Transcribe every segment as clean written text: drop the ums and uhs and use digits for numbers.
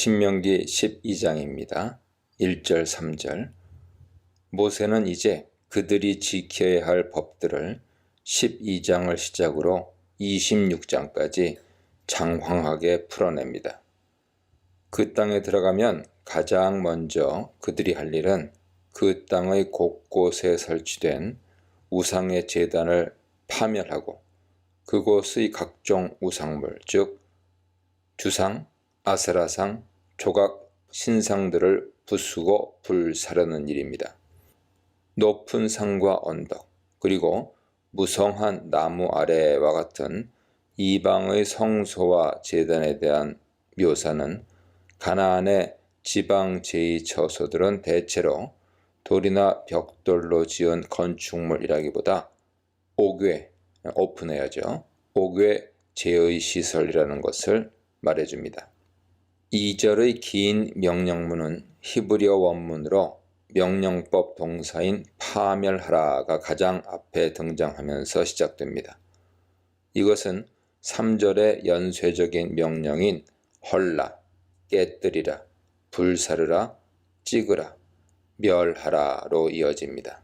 신명기 12장입니다. 1절 3절. 모세는 이제 그들이 지켜야 할 법들을 12장을 시작으로 26장까지 장황하게 풀어냅니다. 그 땅에 들어가면 가장 먼저 그들이 할 일은 그 땅의 곳곳에 설치된 우상의 제단을 파멸하고 그곳의 각종 우상물, 즉 주상, 아세라상, 조각, 신상들을 부수고 불사르는 일입니다. 높은 산과 언덕, 그리고 무성한 나무 아래와 같은 이방의 성소와 제단에 대한 묘사는 가나안의 지방 제2처소들은 대체로 돌이나 벽돌로 지은 건축물이라기보다 옥외, 오픈해야죠. 옥외 제의 시설이라는 것을 말해줍니다. 2절의 긴 명령문은 히브리어 원문으로 명령법 동사인 파멸하라가 가장 앞에 등장하면서 시작됩니다. 이것은 3절의 연쇄적인 명령인 헐라, 깨뜨리라, 불사르라, 찌그라, 멸하라로 이어집니다.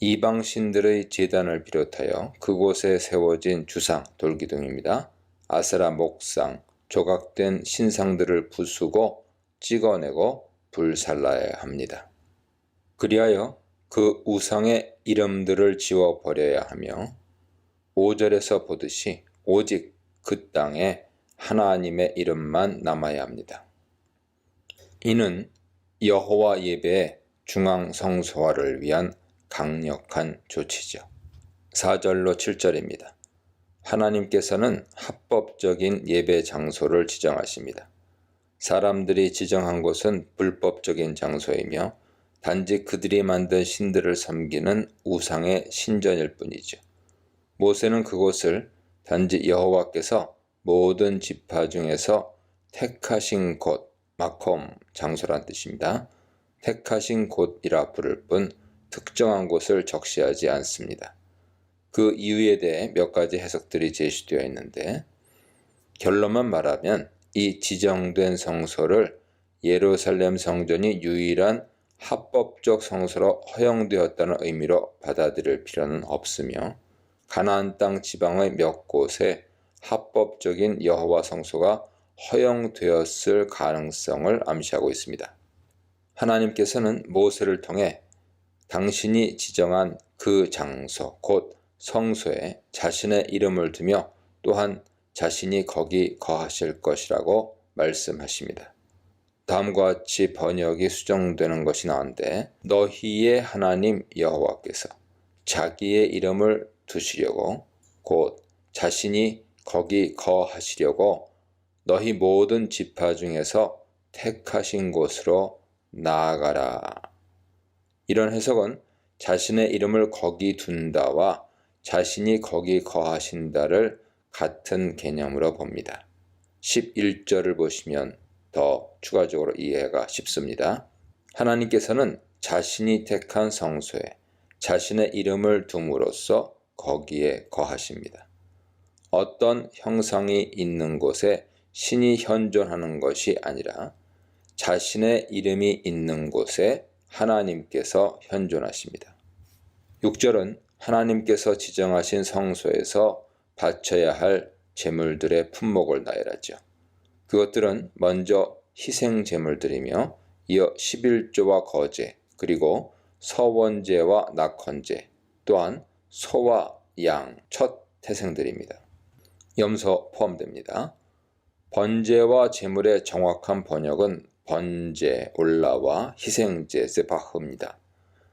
이방 신들의 제단을 비롯하여 그곳에 세워진 주상, 돌기둥입니다. 아세라 목상, 조각된 신상들을 부수고 찍어내고 불살라야 합니다. 그리하여 그 우상의 이름들을 지워버려야 하며 5절에서 보듯이 오직 그 땅에 하나님의 이름만 남아야 합니다. 이는 여호와 예배의 중앙 성소화를 위한 강력한 조치죠. 4절로 7절입니다. 하나님께서는 합법적인 예배 장소를 지정하십니다. 사람들이 지정한 곳은 불법적인 장소이며 단지 그들이 만든 신들을 섬기는 우상의 신전일 뿐이죠. 모세는 그곳을 단지 여호와께서 모든 지파 중에서 택하신 곳, 마콤, 장소란 뜻입니다. 택하신 곳이라 부를 뿐 특정한 곳을 적시하지 않습니다. 그 이유에 대해 몇 가지 해석들이 제시되어 있는데, 결론만 말하면 이 지정된 성소를 예루살렘 성전이 유일한 합법적 성소로 허용되었다는 의미로 받아들일 필요는 없으며, 가나안 땅 지방의 몇 곳에 합법적인 여호와 성소가 허용되었을 가능성을 암시하고 있습니다. 하나님께서는 모세를 통해 당신이 지정한 그 장소, 곧 성소에 자신의 이름을 두며 또한 자신이 거기 거하실 것이라고 말씀하십니다. 다음과 같이 번역이 수정되는 것이 나온데, 너희의 하나님 여호와께서 자기의 이름을 두시려고 곧 자신이 거기 거하시려고 너희 모든 지파 중에서 택하신 곳으로 나아가라. 이런 해석은 자신의 이름을 거기 둔다와 자신이 거기 거하신다를 같은 개념으로 봅니다. 11절을 보시면 더 추가적으로 이해가 쉽습니다. 하나님께서는 자신이 택한 성소에 자신의 이름을 둠으로써 거기에 거하십니다. 어떤 형상이 있는 곳에 신이 현존하는 것이 아니라 자신의 이름이 있는 곳에 하나님께서 현존하십니다. 6절은 하나님께서 지정하신 성소에서 바쳐야 할 제물들의 품목을 나열하죠. 그것들은 먼저 희생 제물들이며 이어 11조와 거제, 그리고 서원제와 낙헌제, 또한 소와 양, 첫 태생들입니다. 염소 포함됩니다. 번제와 제물의 정확한 번역은 번제, 올라와 희생제, 세바흐입니다.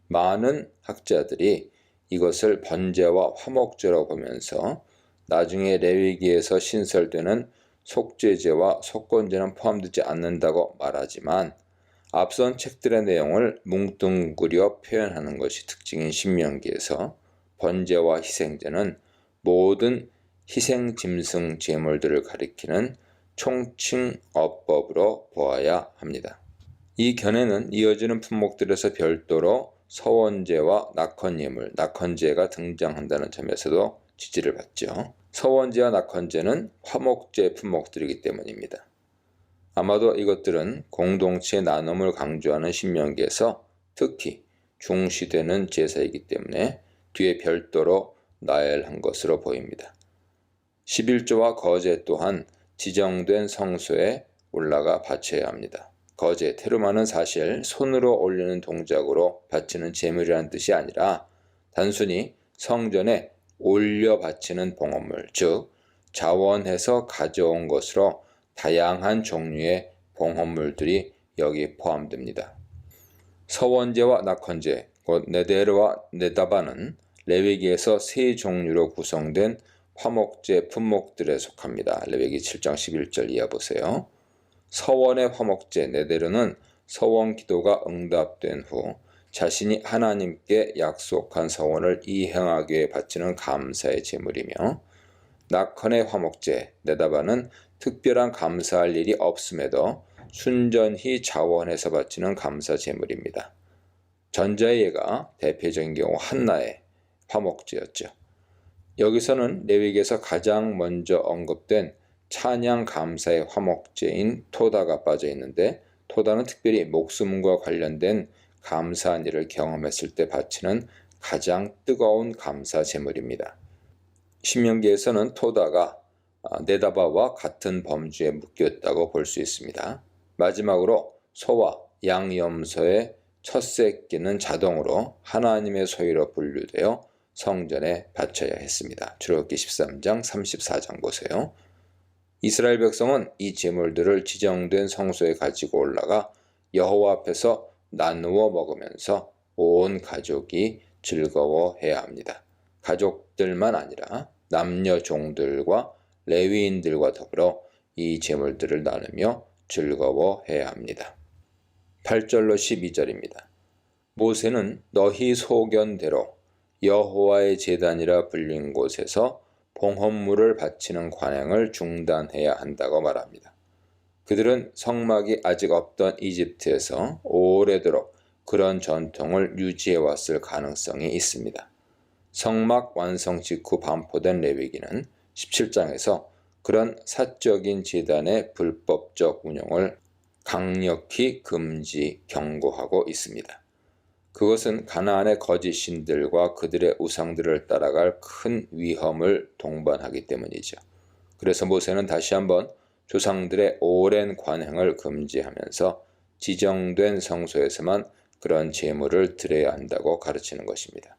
많은 학자들이 이것을 번제와 화목제로 보면서 나중에 레위기에서 신설되는 속죄제와 속건제는 포함되지 않는다고 말하지만, 앞선 책들의 내용을 뭉뚱그려 표현하는 것이 특징인 신명기에서 번제와 희생제는 모든 희생 짐승 제물들을 가리키는 총칭 어법으로 보아야 합니다. 이 견해는 이어지는 품목들에서 별도로 서원제와 낙헌예물, 낙헌제가 등장한다는 점에서도 지지를 받죠. 서원제와 낙헌제는 화목제 품목들이기 때문입니다. 아마도 이것들은 공동체 나눔을 강조하는 신명기에서 특히 중시되는 제사이기 때문에 뒤에 별도로 나열한 것으로 보입니다. 11조와 거제 또한 지정된 성소에 올라가 바쳐야 합니다. 거제, 테루마는 사실 손으로 올리는 동작으로 바치는 제물이라는 뜻이 아니라 단순히 성전에 올려 바치는 봉헌물, 즉 자원해서 가져온 것으로 다양한 종류의 봉헌물들이 여기 포함됩니다. 서원제와 낙헌제, 곧 네데르와 네다바는 레위기에서 세 종류로 구성된 화목제 품목들에 속합니다. 레위기 7장 11절 이하 보세요. 서원의 화목제 네데르는 서원 기도가 응답된 후 자신이 하나님께 약속한 서원을 이행하기 위해 바치는 감사의 제물이며, 낙헌의 화목제 네다바는 특별한 감사할 일이 없음에도 순전히 자원해서 바치는 감사 제물입니다. 전자의 예가 대표적인 경우 한나의 화목제였죠. 여기서는 레위기에서 가장 먼저 언급된 찬양 감사의 화목제인 토다가 빠져 있는데, 토다는 특별히 목숨과 관련된 감사한 일을 경험했을 때 바치는 가장 뜨거운 감사 제물입니다. 신명기에서는 토다가 네다바와 같은 범주에 묶였다고 볼 수 있습니다. 마지막으로 소와 양 염소의 첫 새끼는 자동으로 하나님의 소유로 분류되어 성전에 바쳐야 했습니다. 출애굽기 13장 34장 보세요. 이스라엘 백성은 이 제물들을 지정된 성소에 가지고 올라가 여호와 앞에서 나누어 먹으면서 온 가족이 즐거워해야 합니다. 가족들만 아니라 남녀 종들과 레위인들과 더불어 이 제물들을 나누며 즐거워해야 합니다. 8절로 12절입니다. 모세는 너희 소견대로 여호와의 제단이라 불린 곳에서 봉헌물을 바치는 관행을 중단해야 한다고 말합니다. 그들은 성막이 아직 없던 이집트에서 오래도록 그런 전통을 유지해왔을 가능성이 있습니다. 성막 완성 직후 반포된 레위기는 17장에서 그런 사적인 제단의 불법적 운영을 강력히 금지, 경고하고 있습니다. 그것은 가나안의 거짓 신들과 그들의 우상들을 따라갈 큰 위험을 동반하기 때문이죠. 그래서 모세는 다시 한번 조상들의 오랜 관행을 금지하면서 지정된 성소에서만 그런 제물을 드려야 한다고 가르치는 것입니다.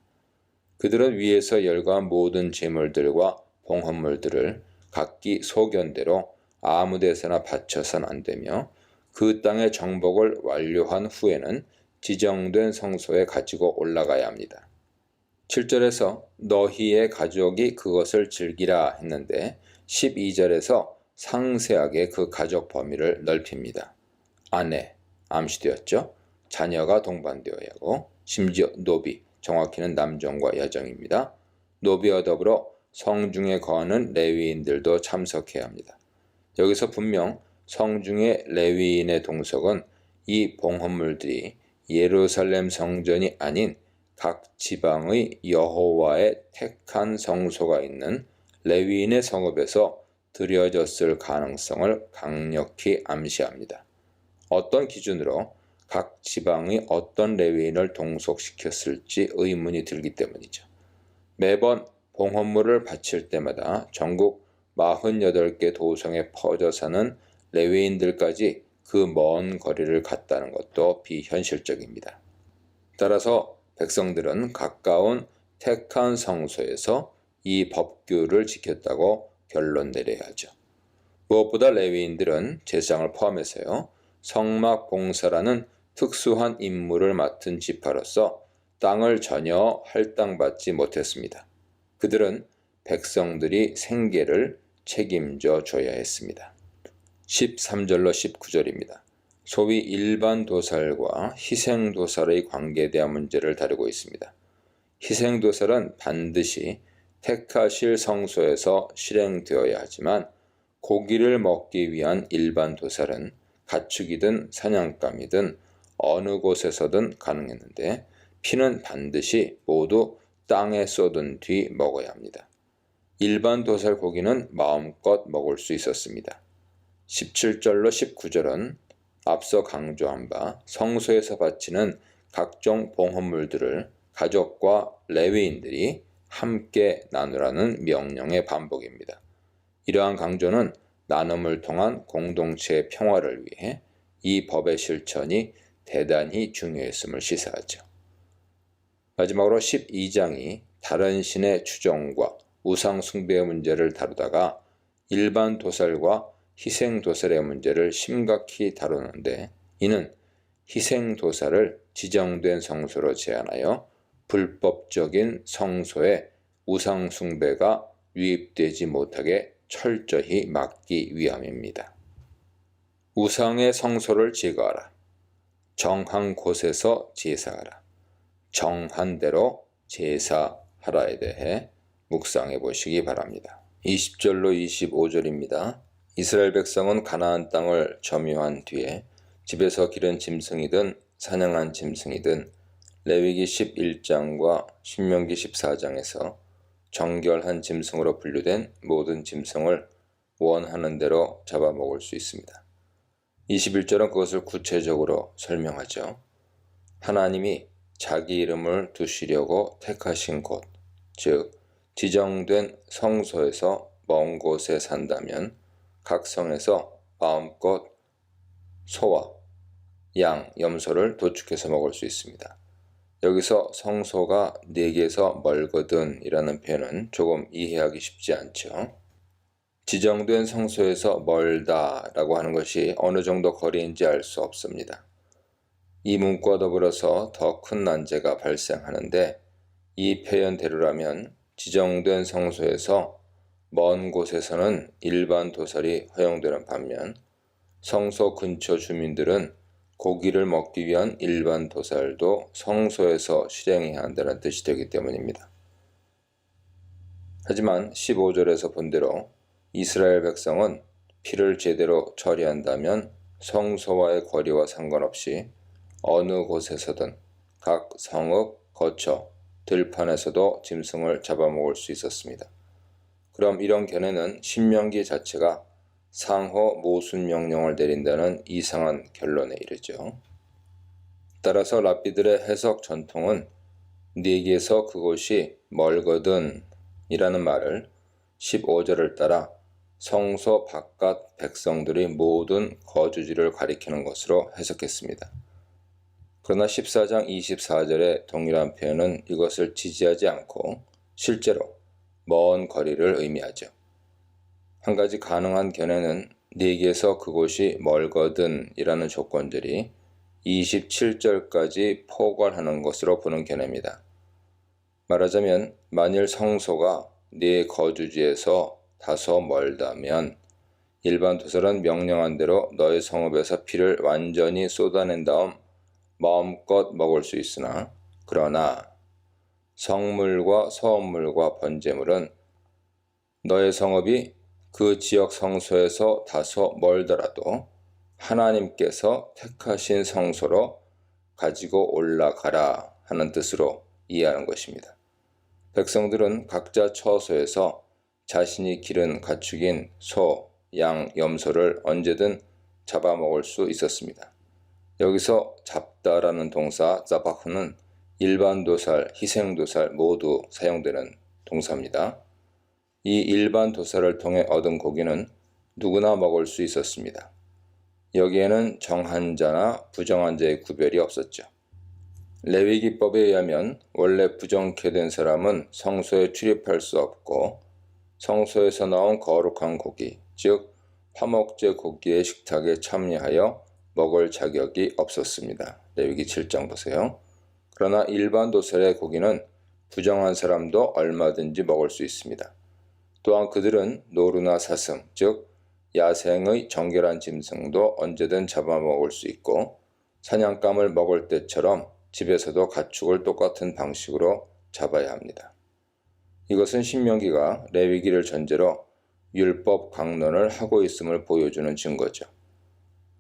그들은 위에서 열거한 모든 제물들과 봉헌물들을 각기 소견대로 아무 데서나 바쳐서는 안 되며, 그 땅의 정복을 완료한 후에는 지정된 성소에 가지고 올라가야 합니다. 7절에서 너희의 가족이 그것을 즐기라 했는데 12절에서 상세하게 그 가족 범위를 넓힙니다. 아내, 암시되었죠. 자녀가 동반되어야 하고, 심지어 노비, 정확히는 남종과 여종입니다. 노비와 더불어 성중에 거하는 레위인들도 참석해야 합니다. 여기서 분명 성중의 레위인의 동석은 이 봉헌물들이 예루살렘 성전이 아닌 각 지방의 여호와의 택한 성소가 있는 레위인의 성읍에서 드려졌을 가능성을 강력히 암시합니다. 어떤 기준으로 각 지방의 어떤 레위인을 동석시켰을지 의문이 들기 때문이죠. 매번 봉헌물을 바칠 때마다 전국 48개 도성에 퍼져 사는 레위인들까지 그 먼 거리를 갔다는 것도 비현실적입니다. 따라서 백성들은 가까운 택한 성소에서 이 법규를 지켰다고 결론 내려야 하죠. 무엇보다 레위인들은 제사장을 포함해서요, 성막 봉사라는 특수한 임무를 맡은 지파로서 땅을 전혀 할당받지 못했습니다. 그들은 백성들이 생계를 책임져 줘야 했습니다. 13절로 19절입니다. 소위 일반 도살과 희생 도살의 관계에 대한 문제를 다루고 있습니다. 희생 도살은 반드시 택하실 성소에서 실행되어야 하지만, 고기를 먹기 위한 일반 도살은 가축이든 사냥감이든 어느 곳에서든 가능했는데, 피는 반드시 모두 땅에 쏟은 뒤 먹어야 합니다. 일반 도살 고기는 마음껏 먹을 수 있었습니다. 17절로 19절은 앞서 강조한 바 성소에서 바치는 각종 봉헌물들을 가족과 레위인들이 함께 나누라는 명령의 반복입니다. 이러한 강조는 나눔을 통한 공동체의 평화를 위해 이 법의 실천이 대단히 중요했음을 시사하죠. 마지막으로 12장이 다른 신의 추종과 우상 숭배의 문제를 다루다가 일반 도살과 희생 도살의 문제를 심각히 다루는데, 이는 희생 도살을 지정된 성소로 제한하여 불법적인 성소에 우상 숭배가 유입되지 못하게 철저히 막기 위함입니다. 우상의 성소를 제거하라. 정한 곳에서 제사하라. 정한 대로 제사하라에 대해 묵상해 보시기 바랍니다. 20절로 25절입니다. 이스라엘 백성은 가나안 땅을 점유한 뒤에 집에서 기른 짐승이든 사냥한 짐승이든 레위기 11장과 신명기 14장에서 정결한 짐승으로 분류된 모든 짐승을 원하는 대로 잡아먹을 수 있습니다. 21절은 그것을 구체적으로 설명하죠. 하나님이 자기 이름을 두시려고 택하신 곳, 즉 지정된 성소에서 먼 곳에 산다면 각 성에서 마음껏 소와 양, 염소를 도축해서 먹을 수 있습니다. 여기서 성소가 네게서 멀거든 이라는 표현은 조금 이해하기 쉽지 않죠. 지정된 성소에서 멀다 라고 하는 것이 어느 정도 거리인지 알 수 없습니다. 이 문구와 더불어서 더 큰 난제가 발생하는데, 이 표현대로라면 지정된 성소에서 먼 곳에서는 일반 도살이 허용되는 반면 성소 근처 주민들은 고기를 먹기 위한 일반 도살도 성소에서 실행해야 한다는 뜻이 되기 때문입니다. 하지만 15절에서 본 대로 이스라엘 백성은 피를 제대로 처리한다면 성소와의 거리와 상관없이 어느 곳에서든 각 성읍, 거처, 들판에서도 짐승을 잡아먹을 수 있었습니다. 그럼 이런 견해는 신명기 자체가 상호 모순 명령을 내린다는 이상한 결론에 이르죠. 따라서 랍비들의 해석 전통은 네게서 그곳이 멀거든 이라는 말을 15절을 따라 성소 바깥 백성들이 모든 거주지를 가리키는 것으로 해석했습니다. 그러나 14장 24절의 동일한 표현은 이것을 지지하지 않고 실제로 먼 거리를 의미하죠. 한 가지 가능한 견해는 네게서 그곳이 멀거든 이라는 조건들이 27절까지 포괄하는 것으로 보는 견해입니다. 말하자면 만일 성소가 네 거주지에서 다소 멀다면 일반 도살은 명령한 대로 너의 성읍에서 피를 완전히 쏟아낸 다음 마음껏 먹을 수 있으나, 그러나 성물과 서원물과 번제물은 너의 성읍이 그 지역 성소에서 다소 멀더라도 하나님께서 택하신 성소로 가지고 올라가라 하는 뜻으로 이해하는 것입니다. 백성들은 각자 처소에서 자신이 기른 가축인 소, 양, 염소를 언제든 잡아먹을 수 있었습니다. 여기서 잡다라는 동사 자바후는 일반 도살, 희생 도살 모두 사용되는 동사입니다. 이 일반 도살을 통해 얻은 고기는 누구나 먹을 수 있었습니다. 여기에는 정한 자나 부정한 자의 구별이 없었죠. 레위기법에 의하면 원래 부정케 된 사람은 성소에 출입할 수 없고, 성소에서 나온 거룩한 고기, 즉 화목제 고기의 식탁에 참여하여 먹을 자격이 없었습니다. 레위기 7장 보세요. 그러나 일반 도살의 고기는 부정한 사람도 얼마든지 먹을 수 있습니다. 또한 그들은 노루나 사슴, 즉 야생의 정결한 짐승도 언제든 잡아먹을 수 있고, 사냥감을 먹을 때처럼 집에서도 가축을 똑같은 방식으로 잡아야 합니다. 이것은 신명기가 레위기를 전제로 율법 강론을 하고 있음을 보여주는 증거죠.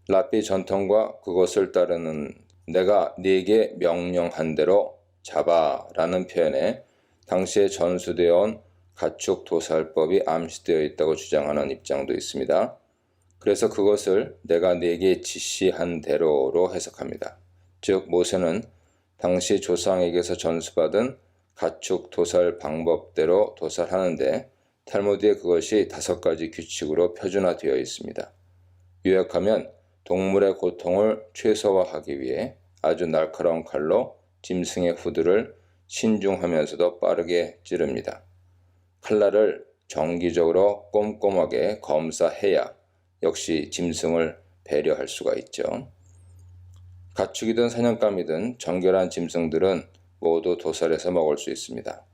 랍비 전통과 그것을 따르는 내가 네게 명령한 대로 잡아라는 표현에 당시에 전수되어 온 가축 도살법이 암시되어 있다고 주장하는 입장도 있습니다. 그래서 그것을 내가 네게 지시한 대로로 해석합니다. 즉 모세는 당시 조상에게서 전수받은 가축 도살 방법대로 도살하는데 탈무드에 그것이 5가지 규칙으로 표준화되어 있습니다. 요약하면 동물의 고통을 최소화하기 위해 아주 날카로운 칼로 짐승의 후드를 신중하면서도 빠르게 찌릅니다. 칼날을 정기적으로 꼼꼼하게 검사해야 역시 짐승을 배려할 수가 있죠. 가축이든 사냥감이든 정결한 짐승들은 모두 도살해서 먹을 수 있습니다.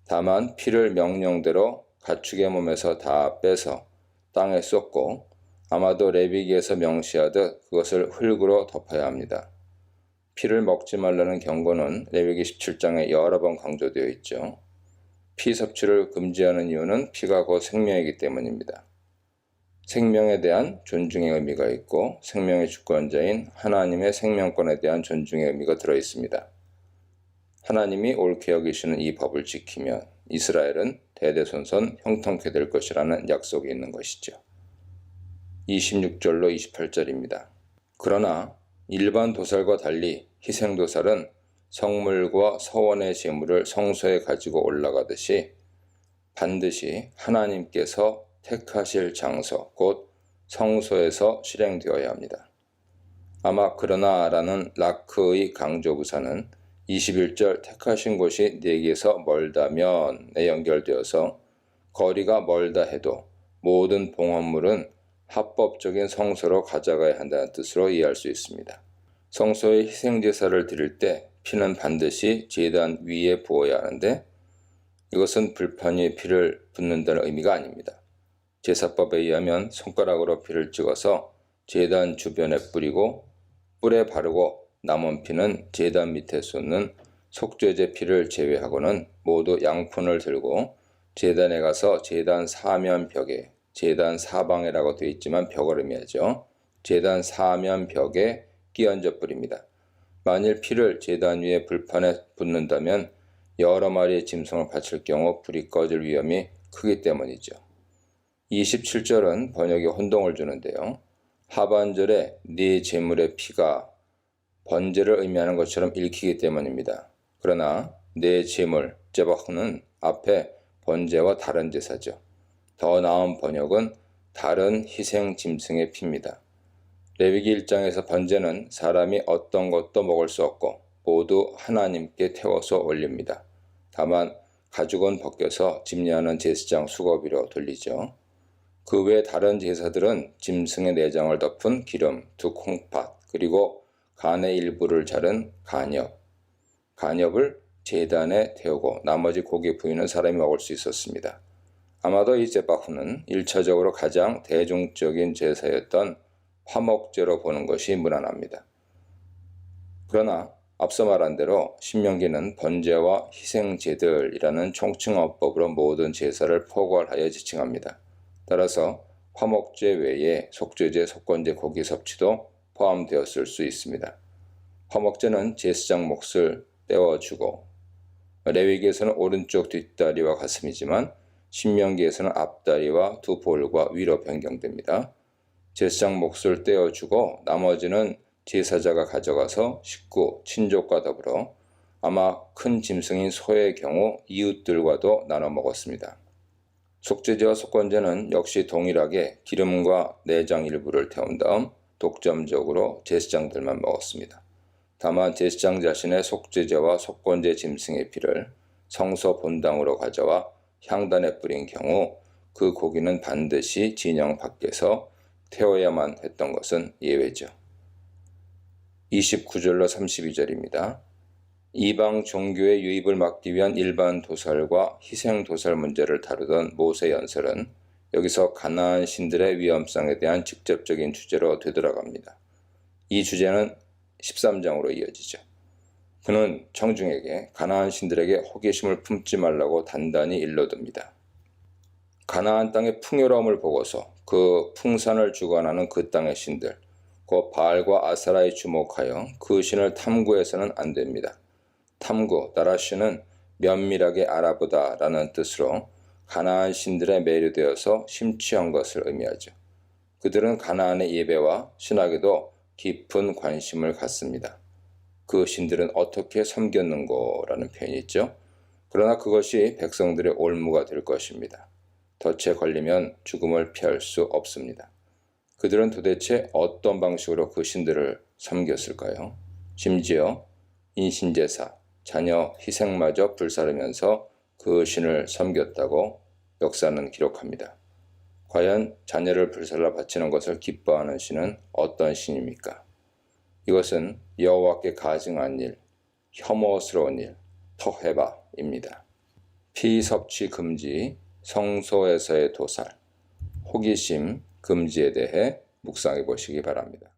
다만 피를 명령대로 가축의 몸에서 다 빼서 땅에 쏟고 아마도 레위기에서 명시하듯 그것을 흙으로 덮어야 합니다. 피를 먹지 말라는 경고는 레위기 17장에 여러 번 강조되어 있죠. 피 섭취를 금지하는 이유는 피가 곧 생명이기 때문입니다. 생명에 대한 존중의 의미가 있고 생명의 주권자인 하나님의 생명권에 대한 존중의 의미가 들어있습니다. 하나님이 옳게 여기시는 이 법을 지키면 이스라엘은 대대손손 형통케 될 것이라는 약속이 있는 것이죠. 26절로 28절입니다. 그러나 일반 도살과 달리 희생도살은 성물과 서원의 제물을 성소에 가지고 올라가듯이 반드시 하나님께서 택하실 장소, 곧 성소에서 실행되어야 합니다. 아마 그러나라는 라크의 강조부사는 21절 택하신 곳이 네게서 멀다면에 연결되어서 거리가 멀다 해도 모든 봉헌물은 합법적인 성소로 가져가야 한다는 뜻으로 이해할 수 있습니다. 성소에 희생제사를 드릴 때 피는 반드시 제단 위에 부어야 하는데 이것은 불판 위에 피를 붓는다는 의미가 아닙니다. 제사법에 의하면 손가락으로 피를 찍어서 제단 주변에 뿌리고 뿔에 바르고 남은 피는 제단 밑에 쏟는 속죄제 피를 제외하고는 모두 양푼을 들고 제단에 가서 제단 사면 벽에, 제단 사방에라고 되어 있지만 벽을 의미하죠. 제단 사면 벽에 끼얹어 뿌립니다. 만일 피를 제단 위에 불판에 붓는다면 여러 마리의 짐승을 바칠 경우 불이 꺼질 위험이 크기 때문이죠. 27절은 번역에 혼동을 주는데요. 하반절에 네 제물의 피가 번제를 의미하는 것처럼 읽히기 때문입니다. 그러나 네 제물, 제바흐는 앞에 번제와 다른 제사죠. 더 나은 번역은 다른 희생 짐승의 피입니다. 레위기 1장에서 번제는 사람이 어떤 것도 먹을 수 없고 모두 하나님께 태워서 올립니다. 다만 가죽은 벗겨서 집례하는 제사장 수고비로 돌리죠. 그 외 다른 제사들은 짐승의 내장을 덮은 기름, 2콩팥, 그리고 간의 일부를 자른 간엽을 제단에 태우고 나머지 고기 부위는 사람이 먹을 수 있었습니다. 아마도 이 제바흐는 1차적으로 가장 대중적인 제사였던 화목제로 보는 것이 무난합니다. 그러나 앞서 말한 대로 신명기는 번제와 희생제들이라는 총칭어법으로 모든 제사를 포괄하여 지칭합니다. 따라서 화목제 외에 속죄제, 속건제, 고기 섭취도 포함되었을 수 있습니다. 화목제는 제사장 몫을 떼어주고 레위기에서는 오른쪽 뒷다리와 가슴이지만 신명기에서는 앞다리와 두 볼과 위로 변경됩니다. 제사장 몫을 떼어주고 나머지는 제사자가 가져가서 식구, 친족과 더불어 아마 큰 짐승인 소의 경우 이웃들과도 나눠 먹었습니다. 속죄제와 속건제는 역시 동일하게 기름과 내장 일부를 태운 다음 독점적으로 제사장들만 먹었습니다. 다만 제사장 자신의 속죄제와 속건제 짐승의 피를 성소 본당으로 가져와 향단에 뿌린 경우 그 고기는 반드시 진영 밖에서 태워야만 했던 것은 예외죠. 29절로 32절입니다. 이방 종교의 유입을 막기 위한 일반 도살과 희생 도살 문제를 다루던 모세 연설은 여기서 가나안 신들의 위험성에 대한 직접적인 주제로 되돌아갑니다. 이 주제는 13장으로 이어지죠. 그는 청중에게 가나안 신들에게 호기심을 품지 말라고 단단히 일러둡니다. 가나안 땅의 풍요로움을 보고서 그 풍산을 주관하는 그 땅의 신들, 곧 바알과 아사라에 주목하여 그 신을 탐구해서는 안 됩니다. 탐구, 다라시는 면밀하게 알아보다라는 뜻으로 가나안 신들에 매료되어서 심취한 것을 의미하죠. 그들은 가나안의 예배와 신학에도 깊은 관심을 갖습니다. 그 신들은 어떻게 섬겼는고라는 표현이 있죠. 그러나 그것이 백성들의 올무가 될 것입니다. 덫에 걸리면 죽음을 피할 수 없습니다. 그들은 도대체 어떤 방식으로 그 신들을 섬겼을까요? 심지어 인신제사, 자녀 희생마저 불사르면서 그 신을 섬겼다고 역사는 기록합니다. 과연 자녀를 불살라 바치는 것을 기뻐하는 신은 어떤 신입니까? 이것은 여호와께 가증한 일, 혐오스러운 일, 터헤바입니다. 피 섭취 금지, 성소에서의 도살, 호기심 금지에 대해 묵상해 보시기 바랍니다.